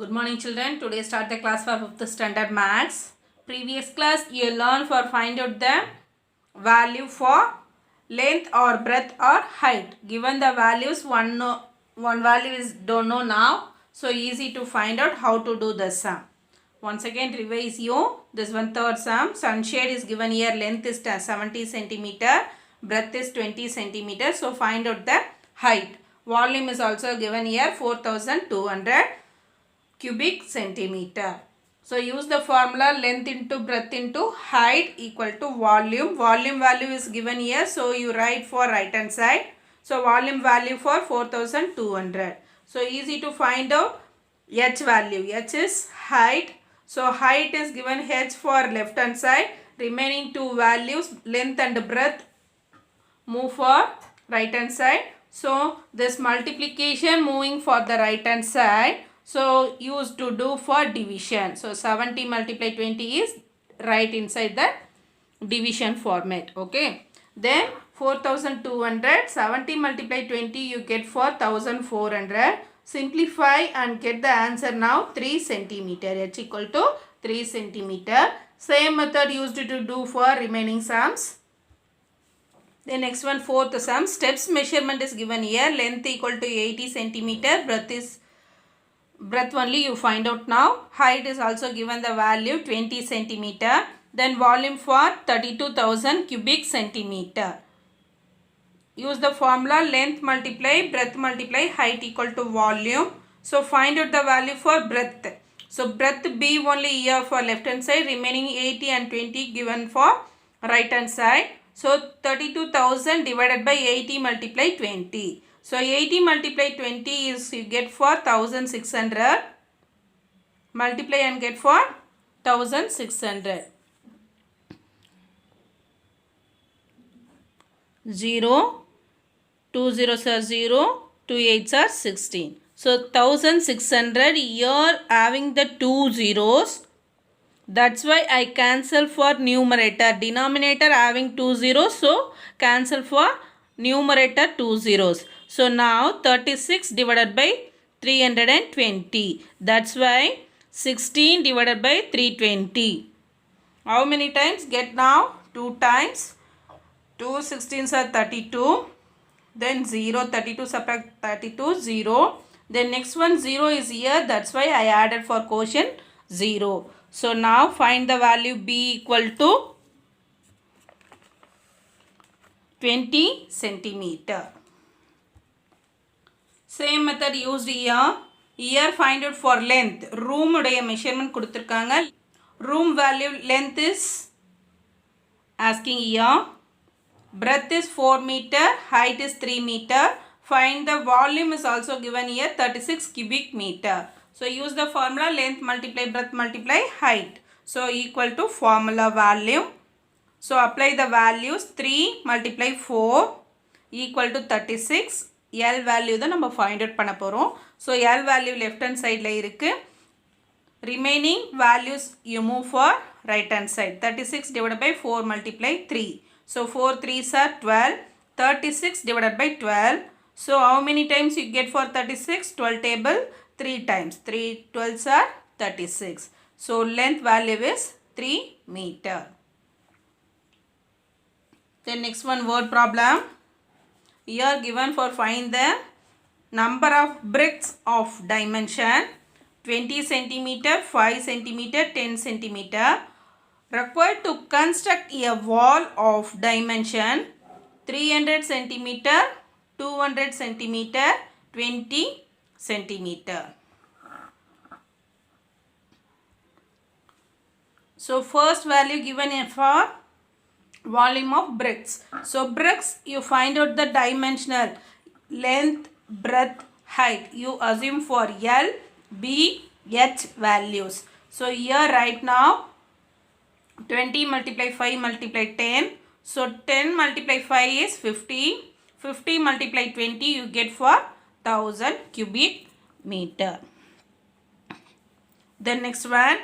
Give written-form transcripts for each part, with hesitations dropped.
Good morning children. Today start the class for 5th standard maths. Previous class you learned for find out the value for length or breadth or height. Given the values one value is don't know now. So easy to find out how to do the sum. Once again revise you. This one third sum. Sunshade is given here. Length is 70 centimeter. Breadth is 20 centimeter. So find out the height. Volume is also given here 4200 cubic centimeter. So use the formula length into breadth into height equal to volume. Volume value is given here. So you write for right hand side. So volume value for 4200. So easy to find out h value. H is height. So height is given h for left hand side. Remaining two values length and breadth move for right hand side. So this multiplication moving for the right hand side. So used to do for division. So 70 multiply 20 is right inside the division format. Okay. Then 4200 70 multiply 20 you get for 1400. Simplify and get the answer now 3 centimeter. H equal to 3 centimeter. Same method used to do for remaining sums. The next one fourth sum. Steps measurement is given here. Length equal to 80 centimeter. Breadth only you find out now. Height is also given the value 20 centimeter. Then volume for 32,000 cubic centimeter. Use the formula length multiply breadth multiply height equal to volume. So find out the value for breadth. So breadth B only here for left hand side. Remaining 80 and 20 given for right hand side. So 32,000 divided by 80 multiply 20. So 80 multiply 20 is you get for 1600. Multiply and get for 1600. 0, 2 zeros are 0, 2 8s are 16. So 1600 here having the 2 zeros. That's why I cancel for numerator. Denominator having 2 zeros. So cancel for numerator 2 zeros. So now 36 divided by 320. That's why 16 divided by 320. How many times? Get now 2 times. 2 16s are 32. Then 0 32 subtract 32 0. Then next one 0 is here. That's why I added for quotient 0. So now find the value B equal to 20 centimeter. Same method used here. Here find out for length. Room உடைய measurement கொடுத்திருக்காங்க. Room value length is asking here. Breadth is 4 meter. Height is 3 meter. Find the volume is also given here 36 cubic meter. So use the formula length multiply breadth multiply height. So equal to formula value. So apply the values 3 multiply 4 equal to 36. L value தான் நம்ம find out பண்ண போறோம். So L value left hand side ல இருக்கு. Remaining values you move for right hand side. 36 divided by 4 multiply 3. So 4 3s are 12. 36 divided by 12. So how many times you get for 36? 12 table 3 times. 3 12s are 36. So length value is 3 meter. Then next one word problem. Here given for find the number of bricks of dimension 20 centimeter, 5 centimeter, 10 centimeter required to construct a wall of dimension 300 centimeter, 200 centimeter, 20 centimeter. So first value given for volume of bricks. So bricks you find out the dimensional length, breadth, height. You assume for L, B, H values. So here right now 20 multiply 5 multiply 10. So 10 multiply 5 is 50. 50 multiply 20 you get for 1000 cubic meter. Then next one.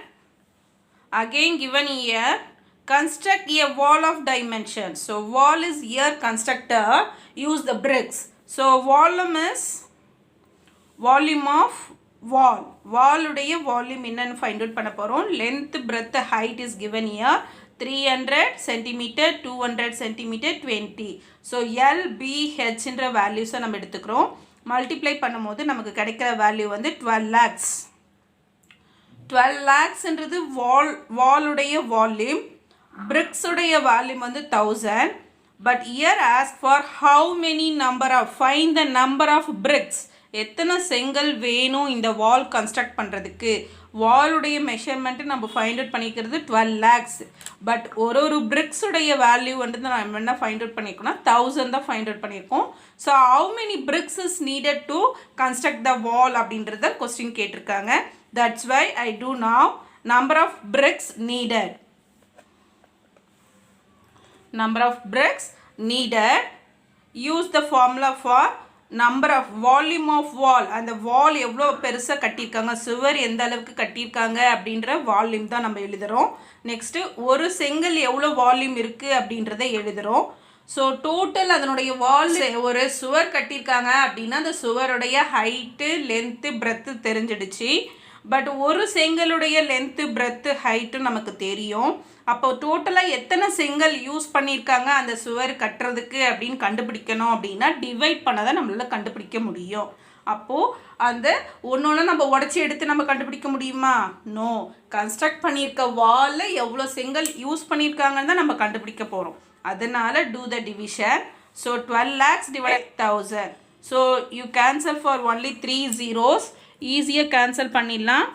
Again given here. Construct a wall of dimension. So wall is here constructor. Use the bricks. So volume is volume of wall உடைய volume என்னன்னு find out பண்ண போகிறோம். length, breadth, height is given here. 300 cm, 200 cm, 20. So L, B, H என்ற வேல்யூஸை நம்ம எடுத்துக்கிறோம். Multiply பண்ணும்போது நமக்கு கிடைக்கிற வேல்யூ வந்து 12 lakhs. 12 lakhsன்றது வாலுடைய வால்யூம். பிரிக்ஸுடைய வால்யூம் வந்து 1000. But here ask for how many number of, find the number of bricks. எத்தனை செங்கல் வேணும் இந்த வால் கன்ஸ்ட்ரக்ட் பண்ணுறதுக்கு. வாலுடைய மெஷர்மெண்ட்டு நம்ம ஃபைண்ட் அவுட் பண்ணிக்கிறது 12 lakhs. பட் ஒரு பிரிக்ஸுடைய வேல்யூ வந்து நம்ம என்ன ஃபைண்ட் அவுட் பண்ணியிருக்கோம்னா 1000 தான் ஃபைண்ட் அவுட் பண்ணியிருக்கோம். So how many bricks is needed to construct the wall அப்படின்றத கொஸ்டின் கேட்டிருக்காங்க. That's why I do now number of bricks needed. Number of bricks needed. Use the formula for number of volume of wall. அந்த wall எவ்வளோ பெருசாக கட்டியிருக்காங்க, சுவர் எந்த அளவுக்கு கட்டியிருக்காங்க அப்படின்ற வால்யூம் தான் நம்ம எழுதுகிறோம். நெக்ஸ்ட்டு ஒரு செங்கல் எவ்வளோ வால்யூம் இருக்குது அப்படின்றத எழுதுகிறோம். ஸோ டோட்டல் அதனுடைய வால் ஒரு சுவர் கட்டியிருக்காங்க அப்படின்னா அந்த சுவருடைய ஹைட்டு, லென்த்து, பிரெத்து தெரிஞ்சிடுச்சு. பட் ஒரு செங்கலுடைய லென்த்து, பிரெத்து, ஹைட்டு நமக்கு தெரியும். அப்போ டோட்டலாக எத்தனை செங்கல் யூஸ் பண்ணியிருக்காங்க அந்த சுவர் கட்டுறதுக்கு அப்படின்னு கண்டுபிடிக்கணும் அப்படின்னா டிவைட் பண்ணதான் நம்மளால் கண்டுபிடிக்க முடியும். அப்போது அந்த ஒன்று நம்ம உடச்சி எடுத்து நம்ம கண்டுபிடிக்க முடியுமா? நோ. கன்ஸ்ட்ரக்ட் பண்ணியிருக்க வாலில் எவ்வளோ செங்கல் யூஸ் பண்ணியிருக்காங்கன்னு தான் நம்ம கண்டுபிடிக்க போகிறோம். அதனால் do the division. So 12 lakhs divided 1000. So you cancel for only 3 zeros. ஈஸியாக கேன்சல் பண்ணிடலாம்.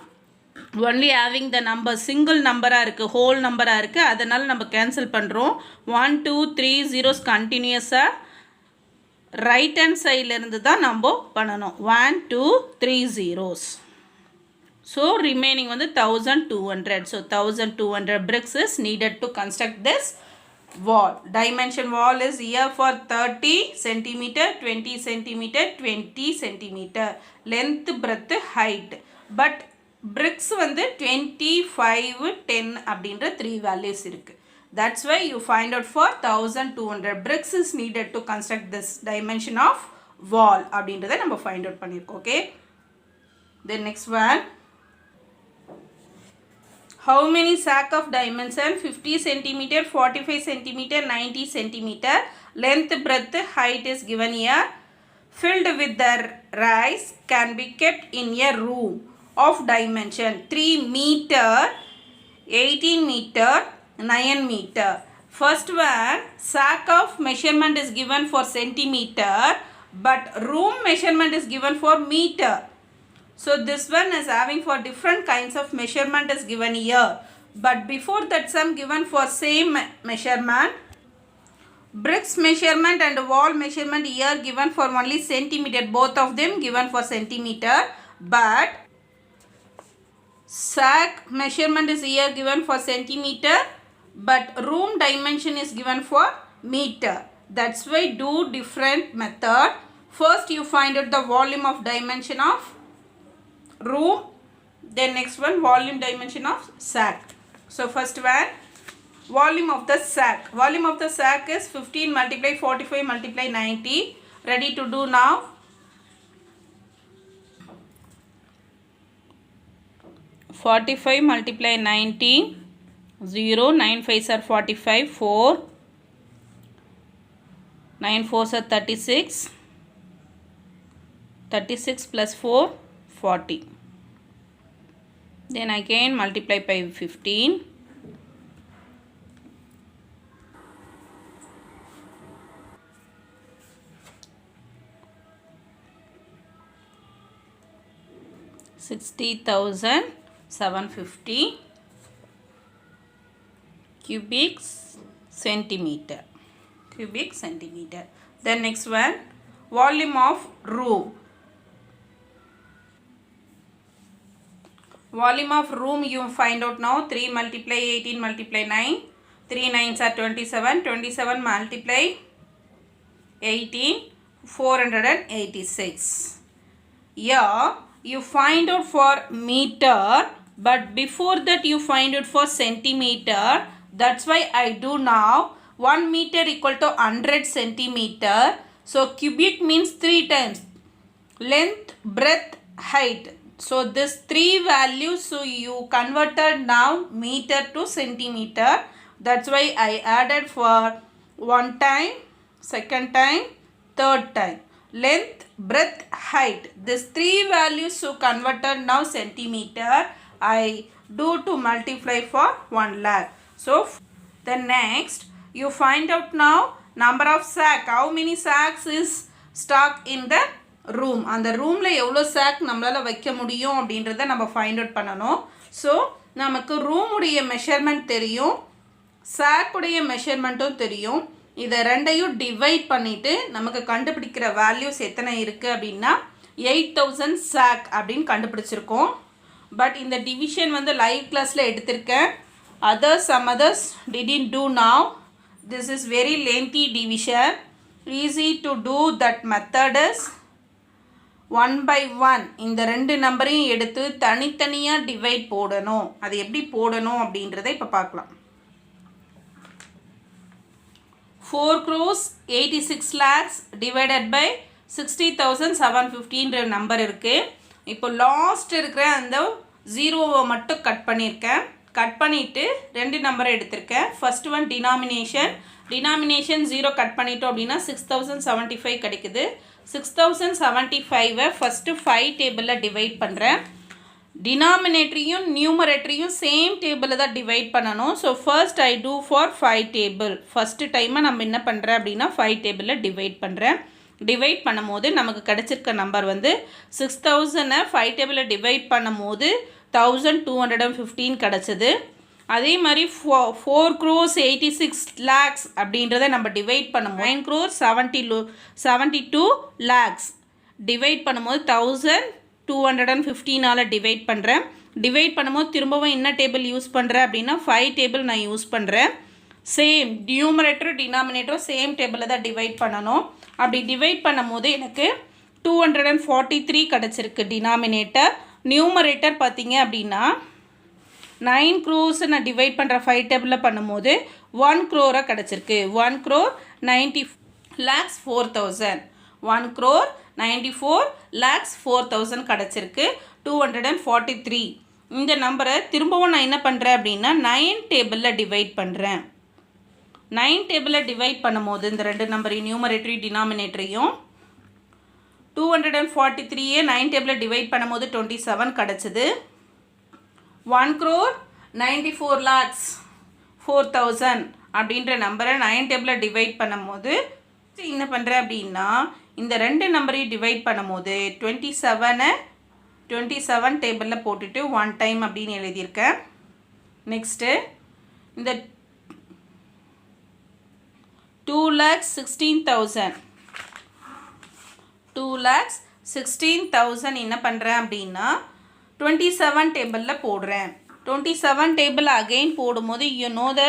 Only having the number single நம்பராக இருக்குது, ஹோல் நம்பராக இருக்குது. அதனால் நம்ம கேன்சல் பண்ணுறோம். 1 2 3 zeros கண்டினியூஸாக ரைட் ஹேண்ட் சைட்லேருந்து தான் நம்ம பண்ணணும். 1 2 3 zeros. ஸோ ரிமைனிங் வந்து 1200. So 1200 bricks is needed to construct this wall. Dimension wall is here for 30 cm, 20 cm, 20 cm. Length, breadth, height. But bricks வந்து 25, 10 அப்படின்ற 3 values இருக்குது. That's why you find out for 1200 bricks is needed to construct this dimension of wall அப்படின்றத நம்ம find out பண்ணியிருக்கோம். Okay. Then next one. How many sack of dimension 50 cm, 45 cm, 90 cm, length, breadth, height is given here. Filled with the rice can be kept in a room of dimension 3 meter, 18 meter, 9 meter. First one, sack of measurement is given for centimeter, but room measurement is given for meter. So this one is having for different kinds of measurement is given here. But before that some given for same measurement. Bricks measurement and wall measurement here given for only centimeter. Both of them given for centimeter. But sack measurement is here given for centimeter. But room dimension is given for meter. That's why do different method. First you find out the volume of dimension of room, then next one volume dimension of sack. So first one, volume of the sack. Volume of the sack is 15 multiply 45 multiply 90. Ready to do now? (45 multiply 90) 0. 9 5s are 45. 4. 9 4s are 36. 36 plus 4 40. Then again multiply by 15. (60,750) cubic centimeter. Cubic centimeter. Then next one, volume of room. Volume of room you find out now. 3 multiply 18 multiply 9. 3 9s are 27. 27 multiply 18. 486. Here you find out for meter. But before that you find out for centimeter. That's why I do now. 1 meter equal to 100 centimeter. So cubic means 3 times. Length, breadth, height. So this three values, so you converted now meter to centimeter. That's why I added for one time, second time, third time. Length, breadth, height. This three values, so converted now centimeter. I do to multiply for 1 lakh. So the next, you find out now number of sack. How many sacks is stock in the room? அந்த ரூமில் எவ்வளோ chalk நம்மளால் வைக்க முடியும் அப்படின்றத நம்ம find out பண்ணணும். So நமக்கு ரூமுடைய மெஷர்மெண்ட் தெரியும், சாக்குடைய மெஷர்மெண்ட்டும் தெரியும். இதை ரெண்டையும் டிவைட் பண்ணிவிட்டு நமக்கு கண்டுபிடிக்கிற வேல்யூஸ் எத்தனை இருக்குது அப்படின்னா 8000 சாக் அப்படின்னு கண்டுபிடிச்சிருக்கோம். பட் இந்த டிவிஷன் வந்து லைவ் கிளாஸில் எடுத்திருக்கேன். some others didn't do now. This is very lengthy division. Easy to do. That method is 1 by 1. இந்த ரெண்டு நம்பரையும் எடுத்து தனித்தனியாக டிவைட் போடணும். அது எப்படி போடணும் அப்படின்றத இப்போ பார்க்கலாம். 4 crores 86 lakhs divided by 60,750 number இருக்குது. இப்போ லாஸ்ட் இருக்கிற அந்த ஜீரோவை மட்டும் கட் பண்ணியிருக்கேன். கட் பண்ணிவிட்டு ரெண்டு நம்பரை எடுத்திருக்கேன். ஃபர்ஸ்ட் ஒன் டினாமினேஷன் 0 கட் பண்ணிட்டோம் அப்படின்னா 6075 கிடைக்குது. 6075 ஃபஸ்ட்டு 5 டேபிளில் டிவைட் பண்ணுறேன். டினாமினேட்டரையும் நியூமரேட்டரையும் சேம் டேபிளில் தான் டிவைட் பண்ணணும். So first I do for 5 table. First டைமாக நம்ம என்ன பண்ணுறேன் அப்படின்னா 5 டேபிளில் டிவைட் பண்ணுறேன். டிவைட் பண்ணும்போது நமக்கு கிடச்சிருக்க நம்பர் வந்து 6000 5 டேபிளில் டிவைட் பண்ணும்போது 1215 கிடச்சிது. அதே மாதிரி 4 crores 86 lakhs அப்படின்றத நம்ம டிவைட் பண்ணும்போது 9 crores 72 lakhs டிவைட் பண்ணும்போது 1215 டிவைட் பண்ணுறேன். டிவைட் பண்ணும்போது திரும்பவும் என்ன டேபிள் யூஸ் பண்ணுறேன் அப்படின்னா 5 டேபிள் நான் யூஸ் பண்ணுறேன். சேம் நியூமரேட்டரும் டினாமினேட்டரும் சேம் டேபிளில் தான் டிவைட் பண்ணணும். அப்படி டிவைட் பண்ணும்போது எனக்கு 243 கிடச்சிருக்கு டினாமினேட்டர். நியூமரேட்டர் பார்த்தீங்க அப்படின்னா 9 crores நான் டிவைட் பண்ணுற 5 டேபிளில் பண்ணும்போது 1 crore கிடச்சிருக்கு. 1 crore 90 lakhs 4000. 1 crore 94 lakhs 4000 கிடச்சிருக்கு. 243 இந்த நம்பரை திரும்பவும் நான் என்ன பண்ணுறேன் அப்படின்னா 9 டேபிளில் டிவைட் பண்ணுறேன். 9 டேபிளில் டிவைட் பண்ணும்போது இந்த ரெண்டு நம்பரையும் நியூமரேட்டரையும் டினாமினேட்டரையும் 243 9 டேபிளில் டிவைட் பண்ணும்போது 27 கிடச்சிது. 1 crore 94 lakhs 4000 அப்படின்ற நம்பரை 9 டேபிளில் டிவைட் பண்ணும்போது என்ன பண்ணுறேன் அப்படின்னா இந்த ரெண்டு நம்பரையும் டிவைட் பண்ணும்போது 27 டேபிளில் போட்டுட்டு 1 டைம் அப்படின்னு எழுதியிருக்கேன். நெக்ஸ்ட்டு இந்த 2,16,000 என்ன பண்ணுறேன் அப்படின்னா 27 டேபிளில் போடுறேன். 27 டேபிள் அகெயின் போடும்போது யூ நோ த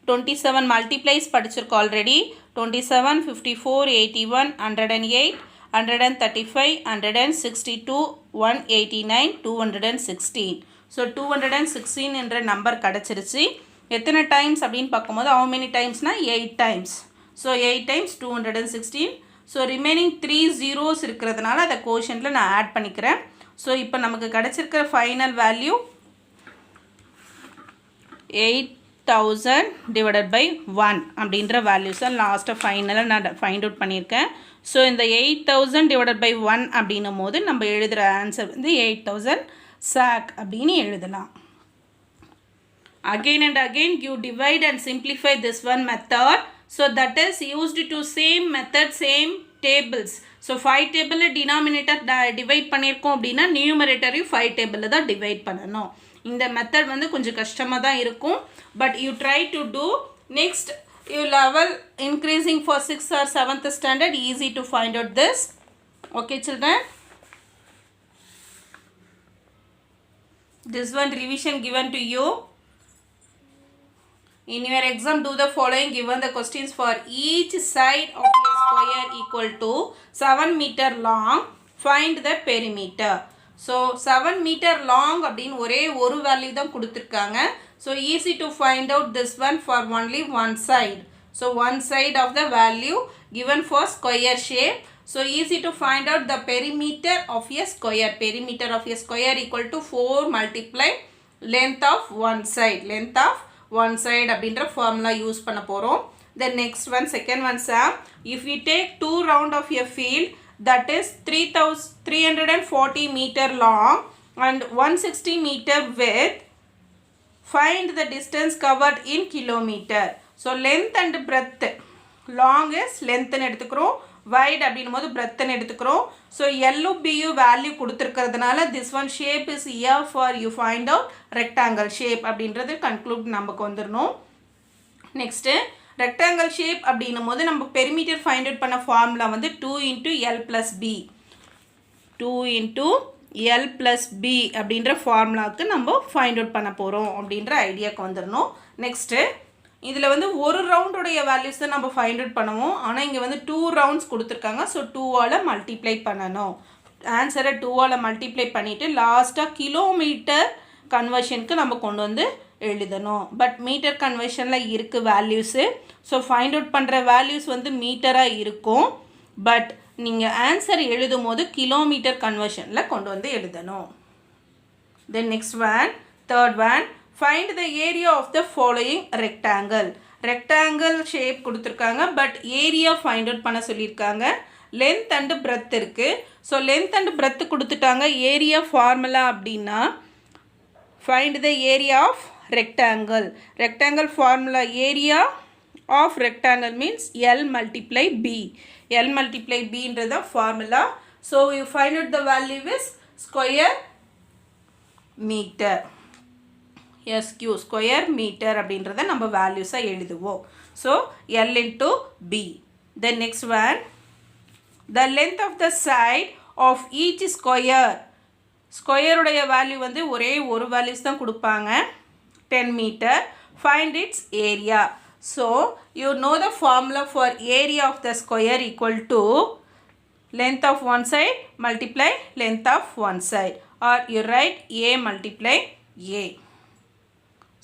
27 மல்டிப்ளைஸ் படிச்சிருக்கோம் ஆல்ரெடி. 27 54 81 108 135 162 189 216. ஸோ 216 என்ற நம்பர் கிடச்சிருச்சு. எத்தனை டைம்ஸ் அப்படின்னு பார்க்கும்போது how many timesனால் 8 times. So 8 times 216. So remaining 3 zeros இருக்கிறதுனால அதை கோஷனில் நான் ஆட் பண்ணிக்கிறேன். ஸோ இப்போ நமக்கு கிடச்சிருக்கிற ஃபைனல் வேல்யூ 8000 டிவைடட் பை 1 அப்படின்ற வேல்யூஸை லாஸ்ட்டாக ஃபைனலாக நான் ஃபைண்ட் அவுட் பண்ணியிருக்கேன். ஸோ இந்த 8000 டிவைடட் பை 1 அப்படின்னும் போது நம்ம எழுதுகிற ஆன்சர் வந்து 8000 சாக் அப்படின்னு எழுதலாம். Again and again you divide and simplify this one method. So that is used to same method, same tables. So 5 table denominator divide பண்ணியிருக்கோம் அப்படின்னா நியூமரேட்டரையும் 5 டேபிளில் தான் டிவைட் பண்ணணும். இந்த மெத்தட் வந்து கொஞ்சம் கஷ்டமாக தான் இருக்கும். But you try to do. Next you level increasing for 6th or 7th standard, easy to find out this. Okay children. This one revision given to you. In your exam, do the following given the questions for each side of a square equal to 7 meter long. Find the perimeter. So 7 meter long அப்படின்னு ஒரே ஒரு value தான் கொடுத்துருக்காங்க. So easy to find out this one for only one side. So one side of the value given for square shape. So easy to find out the perimeter of a square. Perimeter of a square equal to 4 multiply length of one side. Length of one side அப்படின்ற formula use பண்ண போகிறோம். The next one, second one, Sam. If we take 2 round of a field that is 340 meter long and 160 meter width, find the distance covered in kilometer. So length and breadth. Long is length னு எடுத்துக்கிறோம், wide அப்படினும்போது breadth னு எடுத்துக்கிறோம். So LU BU value கொடுத்திருக்கிறதுனால this one shape is here for you find out rectangle shape அப்படின்றது conclude நமக்கு வந்துடணும். Next rectangle shape அப்படினும்போது நம்ம perimeter find out பண்ண formula வந்து 2 into L plus B. 2 into L plus B அப்படின்ற ஃபார்முலாவுக்கு நம்ம find out பண்ண போகிறோம் அப்படின்ற ஐடியாவுக்கு வந்துடணும். நெக்ஸ்ட்டு இதில் வந்து ஒரு ரவுண்டுடைய வேல்யூஸ் தான் நம்ம ஃபைண்ட் அவுட் பண்ணுவோம். ஆனால் இங்கே வந்து 2 ரவுண்ட்ஸ் கொடுத்துருக்காங்க. ஸோ 2ஆல் மல்டிப்ளை பண்ணணும். ஆன்சரை 2ஆல் மல்டிப்ளை பண்ணிவிட்டு லாஸ்ட்டாக கிலோமீட்டர் கன்வர்ஷனுக்கு நம்ம கொண்டு வந்து எழுதணும். பட் மீட்டர் கன்வர்ஷனில் இருக்குது வேல்யூஸு. ஸோ ஃபைண்ட் அவுட் பண்ணுற வேல்யூஸ் வந்து மீட்டராக இருக்கும். பட் நீங்கள் ஆன்சர் எழுதும் போது கிலோமீட்டர் கன்வர்ஷனில் கொண்டு வந்து எழுதணும். Then next one, third one, find the area of the following rectangle. Rectangle shape கொடுத்துருக்காங்க, பட் ஏரியா ஃபைண்ட் அவுட் பண்ண சொல்லியிருக்காங்க. லென்த் அண்டு பிரெத் இருக்குது. ஸோ லென்த் அண்டு பிரெத் கொடுத்துட்டாங்க. ஏரியா ஃபார்முலா அப்படின்னா find the area of rectangle. Rectangle formula area of rectangle means L multiply B. L multiply B is the formula. So you find out the value is square meter. SQ square meter அப்படின்றத நம்ம values எழுதுவோம். So L into B. The next one, the length of the side of each square. Square உடைய value வந்து ஒரே ஒரு values தான் கொடுப்பாங்க. 10 meter. Find its area. So, you know the formula for area of the square equal to length of one side multiply length of one side, or you write A multiply A.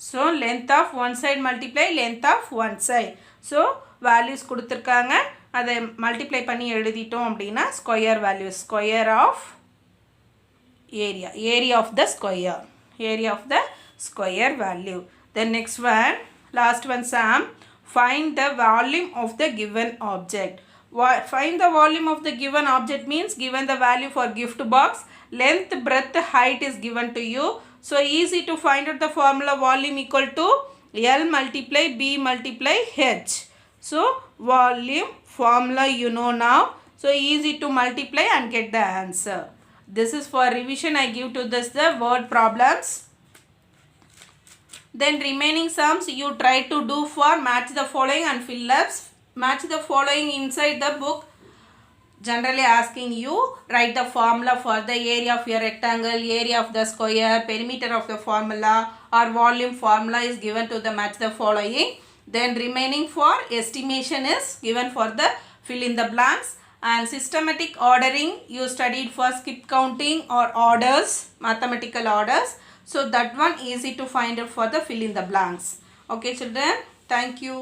So, length of one side multiply length of one side. So, values கொடுத்திருக்காங்க, அதை multiply பண்ணி எழுதிட்டோம் அப்படின்னா square values, square of area, area of the square, area of the square value. The next one, last one, Sam. Find the volume of the given object. Find the volume of the given object means given the value for gift box, length, breadth, height is given to you. So easy to find out the formula volume equal to L multiply B multiply H. So volume formula you know now. So easy to multiply and get the answer. This is for revision. I give to this the word problems. Then remaining sums you try to do for match the following and fill ups. Match the following inside the book. Generally asking you write the formula for the area of your rectangle, area of the square, perimeter of the formula or volume formula is given to the match the following. Then remaining for estimation is given for the fill in the blanks. And systematic ordering you studied for skip counting or orders, mathematical orders. So that one easy to find out for the fill in the blanks. Okay children, thank you.